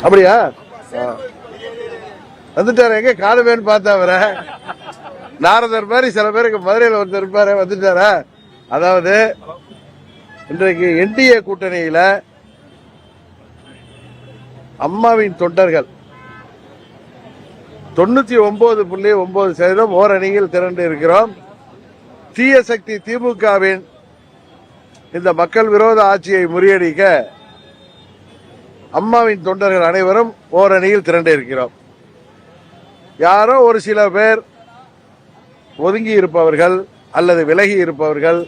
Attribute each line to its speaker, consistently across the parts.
Speaker 1: அப்படியா வந்துட்டாரு? எங்க காணுமேன்னு பார்த்தா அவர நாரதர் மாதிரி சில பேருக்கு மதுரையில் ஒருத்தர் இருப்பாரு, வந்துட்டாரா? அதாவது இன்றைக்கு என்டிஏ கூட்டணியில அம்மாவின் தொண்டர்கள் 99.9% ஓரணியில் திரண்டு இருக்கிறோம். தீய சக்தி திமுகவின் இந்த மக்கள் விரோத ஆட்சியை முறியடிக்க அம்மாவின் தொண்டர்கள் அனைவரும் ஓரணியில் திரண்டு இருக்கிறோம். யாரோ ஒரு சில பேர் ஒதுங்கி இருப்பவர்கள் அல்லது விலகி இருப்பவர்கள்,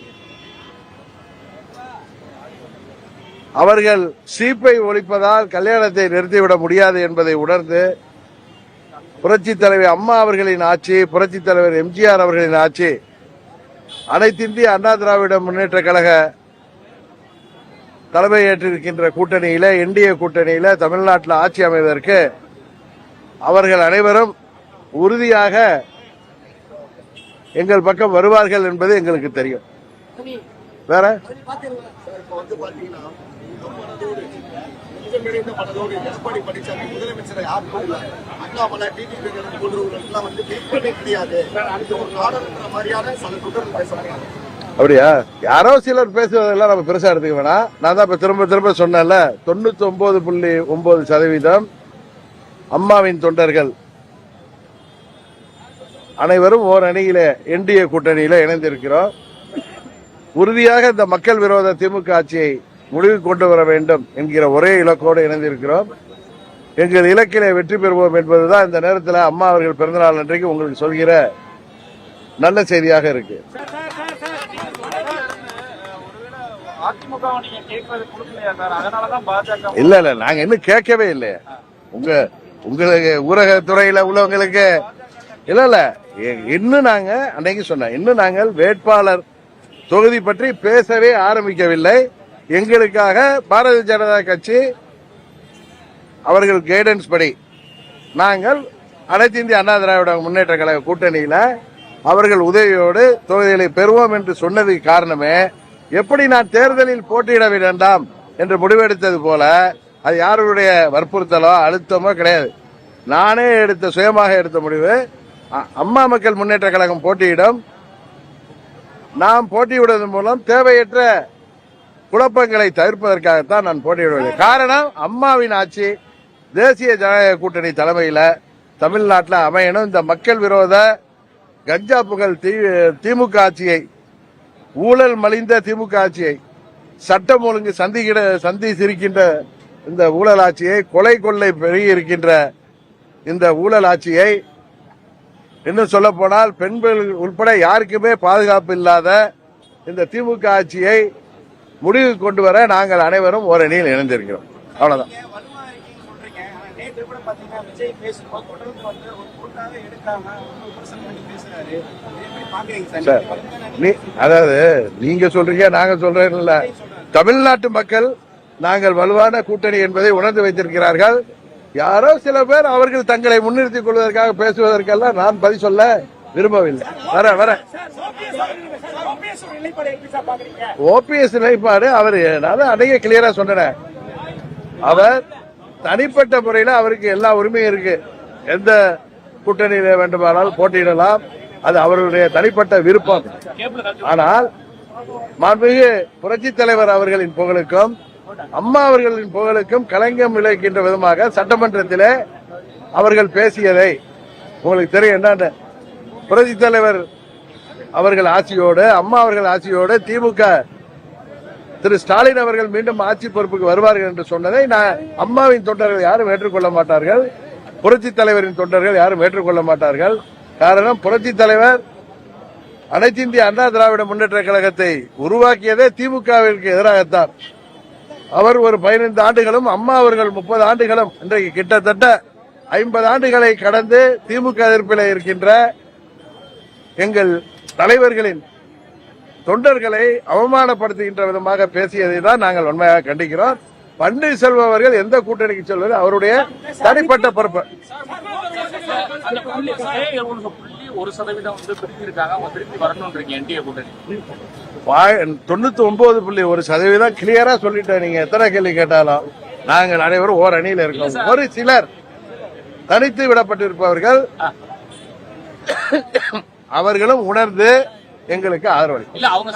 Speaker 1: அவர்கள் சீப்பை ஒழிப்பதால் கல்யாணத்தை நிறுத்திவிட முடியாது என்பதை உணர்ந்து புரட்சித் தலைவர் அம்மா அவர்களின் ஆட்சி, புரட்சித் தலைவர் எம்ஜிஆர் அவர்களின் ஆட்சி, அனைத்திந்திய அண்ணா திராவிட முன்னேற்ற கழக தலைமையேற்றிருக்கின்ற கூட்டணியில, என்டிஏ கூட்டணியில தமிழ்நாட்டில் ஆட்சி அமைவதற்கு அவர்கள் அனைவரும் உறுதியாக எங்கள் பக்கம் வருவார்கள் என்பது எங்களுக்கு தெரியும். வேற அப்படியா? யாரோ சிலர் பேசுவதெல்லாம் நம்ம பெருசா எடுத்துக்க வேணாம். நான் தான் இப்ப திரும்ப திரும்ப சொன்னேன்ல, 99.9% அம்மாவின் தொண்டர்கள் அனைவரும் ஓர் அணியில என்டிஏ கூட்டணியில இணைந்திருக்கிறோம். உறுதியாக இந்த மக்கள் விரோத திமுக ஆட்சியை முடிவு கொண்டு வர வேண்டும் என்கிற ஒரே இலக்கோடு இணைந்திருக்கிறோம். எங்கள் இலக்கிலே வெற்றி பெறுவோம் என்பதுதான் இந்த நேரத்தில் அம்மா அவர்கள் பிறந்தநாள் அன்றைக்கு உங்களுக்கு சொல்கிற நல்ல செய்தியாக இருக்கு. இல்ல இல்ல, நாங்க இன்னும் கேட்கவே இல்லையே. உங்களுக்கு ஊரகத்துறையில உள்ளவங்களுக்கு இல்ல இல்ல, இன்னும் நாங்க அன்னைக்கு சொன்ன, இன்னும் நாங்கள் வேட்பாளர் தொகுதி பற்றி பேசவே ஆரம்பிக்கவில்லை. எங்களுக்காக பாரதிய ஜனதா கட்சி அவர்கள் கைடன்ஸ் படி நாங்கள் அனைத்து இந்திய அண்ணா திராவிட முன்னேற்ற கழக கூட்டணியில அவர்கள் உதவியோடு தொகுதிகளை பெறுவோம் என்று சொன்னதுக்கு காரணமே, எப்படி நான் தேர்தலில் போட்டியிட வேண்டாம் என்று முடிவெடுத்தது போல, அது யாருடைய வற்புறுத்தலோ அழுத்தமோ கிடையாது. நானே எடுத்த சுயமாக எடுத்த முடிவு. அம்மா மக்கள் முன்னேற்ற கழகம் போட்டியிடும். நாம் போட்டியிடுவதன் மூலம் தேவையற்ற குழப்பங்களை தவிர்ப்பதற்காகத்தான் நான் போட்டியிடவில்லை. காரணம், அம்மாவின் ஆட்சி தேசிய ஜனநாயக கூட்டணி தலைமையில் தமிழ்நாட்டில் அமையணும். இந்த மக்கள் விரோத கஞ்சா புகழ் திமுக ஆட்சியை, ஊழல் மலிந்த திமுக ஆட்சியை, சட்டம் ஒழுங்கு சந்தி சிரிக்கின்ற இந்த ஊழல் ஆட்சியை, கொலை கொள்ளை பெருகி இருக்கின்ற இந்த ஊழல் ஆட்சியை, இன்னும் சொல்ல போனால் பெண்கள் உட்பட யாருக்குமே பாதுகாப்பு இல்லாத இந்த திமுக ஆட்சியை முடிவு கொண்டு வர நாங்கள் அனைவரும் ஓரணியில் இணைந்திருக்கிறோம். அவ்வளவுதான். அதாவது நீங்க சொல்றீங்க, நாங்க சொல்றேன். தமிழ்நாட்டு மக்கள் நாங்கள் வலுவான கூட்டணி என்பதை உணர்ந்து வைத்திருக்கிறார்கள். யாரோ சில பேர் அவர்கள் தங்களை முன்னிறுத்திக் கொள்வதற்காக பேசுவதற்கெல்லாம் நான் பதில் சொல்ல விரும்பவில்லை. வர ஓபிஎஸ் நிலைப்பாடு அவர் அன்னைக்கு கிளியரா சொன்ன, அவர் தனிப்பட்ட முறையில் அவருக்கு எல்லா உரிமையும் இருக்கு. எந்த கூட்டணியில வேண்டுமானால் போட்டியிடலாம், அது அவருடைய தனிப்பட்ட விருப்பம். ஆனால் மாண்புமிகு புரட்சித் தலைவர் அவர்களின் புகழுக்கும் அம்மா அவர்களின் புகழுக்கும் களங்கம் விளைக்கின்ற விதமாக சட்டமன்றத்திலே அவர்கள் பேசியதை உங்களுக்கு தெரியும். என்ன, புரட்சித் தலைவர் அவர்கள் ஆட்சியோடு, அம்மா அவர்கள் ஆட்சியோடு திமுக திரு ஸ்டாலின் அவர்கள் மீண்டும் ஆட்சி பொறுப்புக்கு வருவார்கள் என்று சொன்னதை அம்மாவின் தொண்டர்கள் யாரும் ஏற்றுக்கொள்ள மாட்டார்கள், புரட்சித் தலைவரின் தொண்டர்கள் யாரும் ஏற்றுக்கொள்ள மாட்டார்கள். காரணம், புரட்சித் தலைவர் அனைத்து இந்திய அண்ணா திராவிட முன்னேற்ற கழகத்தை உருவாக்கியதே திமுகவிற்கு எதிராகத்தான். அவர் ஒரு 15 ஆண்டுகளும், அம்மா அவர்கள் 30 ஆண்டுகளும், இன்றைக்கு கிட்டத்தட்ட 50 ஆண்டுகளை கடந்து திமுக எதிர்ப்பில் இருக்கின்ற எங்கள் தலைவர்களின் தொண்டர்களை அவமானப்படுத்துகின்ற விதமாக பேசியதை தான் நாங்கள் உண்மையாக கண்டிக்கிறோம். பன்னீர்செல்வம் அவர்கள் எந்த கூட்டணிக்கு செல்வது அவருடைய தனிப்பட்ட பொறுப்பு.
Speaker 2: 1% வந்து பிரிஞ்சு இருக்காங்க, அவங்க திருப்பி வரணும்ன்றீங்க என்டிஏ கூட்டணி.
Speaker 1: 99% கிளியரா சொல்லிட்டேன். நீங்க எத்தனை கேள்வி கேட்டாலும் நாங்கள் அனைவரும் ஓர் அணியில் இருக்கோம். ஒரு சிலர் தனித்து விடப்பட்டிருப்பவர்கள் அவர்களும் உணர்ந்து எங்களுக்கு ஆதரவு.
Speaker 2: இல்ல அவங்க